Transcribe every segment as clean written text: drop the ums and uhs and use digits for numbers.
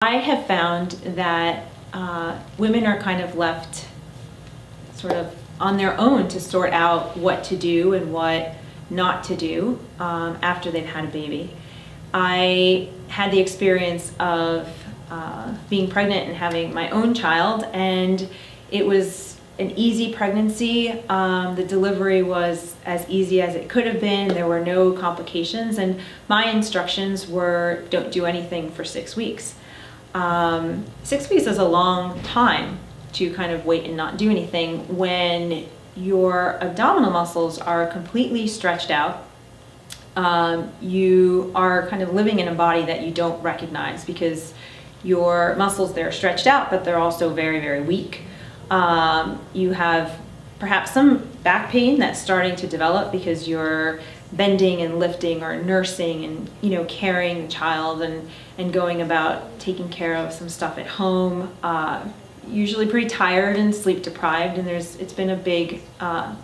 I have found that women are kind of left sort of on their own to sort out what to do and what not to do after they've had a baby. I had the experience of being pregnant and having my own child, and it was an easy pregnancy. The delivery was as easy as it could have been. There were no complications, and my instructions were don't do anything for 6 weeks. 6 weeks is a long time to kind of wait and not do anything when your abdominal muscles are completely stretched out. You are kind of living in a body that you don't recognize because your muscles, they're stretched out, but they're also very, very weak. You have perhaps some back pain that's starting to develop because you're bending and lifting or nursing and, you know, carrying the child and going about taking care of some stuff at home. Usually pretty tired and sleep deprived, and it's been a big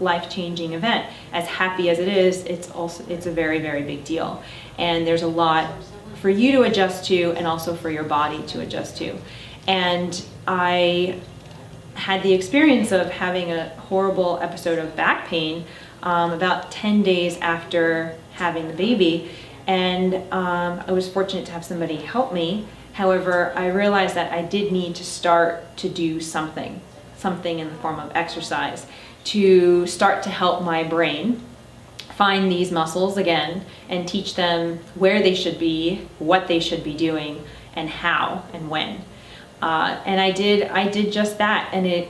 life-changing event. As happy as it is, it's a very, very big deal, and there's a lot for you to adjust to and also for your body to adjust to. And I had the experience of having a horrible episode of back pain about 10 days after having the baby, and I was fortunate to have somebody help me. However, I realized that I did need to start to do something in the form of exercise to start to help my brain find these muscles again and teach them where they should be, what they should be doing, and how and when. And I did just that, and it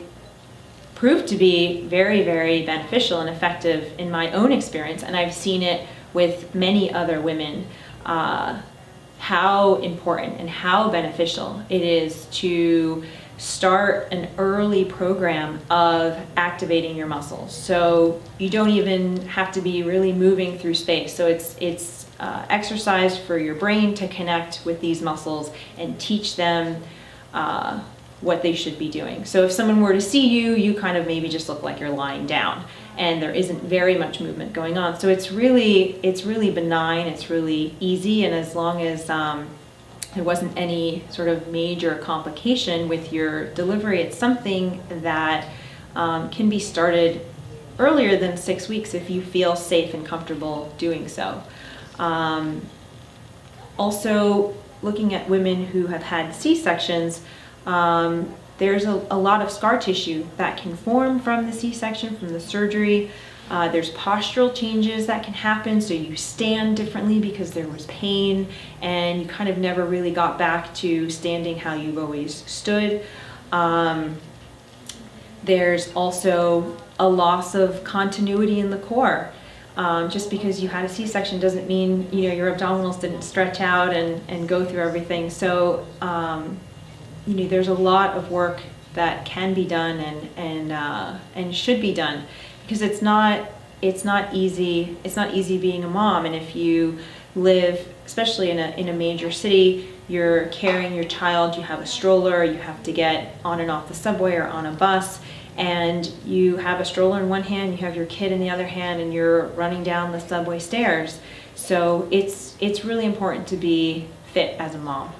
proved to be very, very beneficial and effective in my own experience, and I've seen it with many other women. How important and how beneficial it is to start an early program of activating your muscles. So you don't even have to be really moving through space. So it's exercise for your brain to connect with these muscles and teach them what they should be doing. So if someone were to see you, you kind of maybe just look like you're lying down and there isn't very much movement going on. So it's really benign, it's really easy, and as long as there wasn't any sort of major complication with your delivery, it's something that can be started earlier than 6 weeks if you feel safe and comfortable doing so. Also, looking at women who have had C-sections, there's a lot of scar tissue that can form from the C-section, from the surgery. There's postural changes that can happen, so you stand differently because there was pain and you kind of never really got back to standing how you've always stood. There's also a loss of continuity in the core. Just because you had a C-section doesn't mean, you know, your abdominals didn't stretch out and go through everything. So you know, there's a lot of work that can be done and should be done, because it's not easy. It's not easy being a mom, and if you live, especially in a major city, you're carrying your child, you have a stroller, you have to get on and off the subway or on a bus, and you have a stroller in one hand, you have your kid in the other hand, and you're running down the subway stairs. So it's really important to be fit as a mom.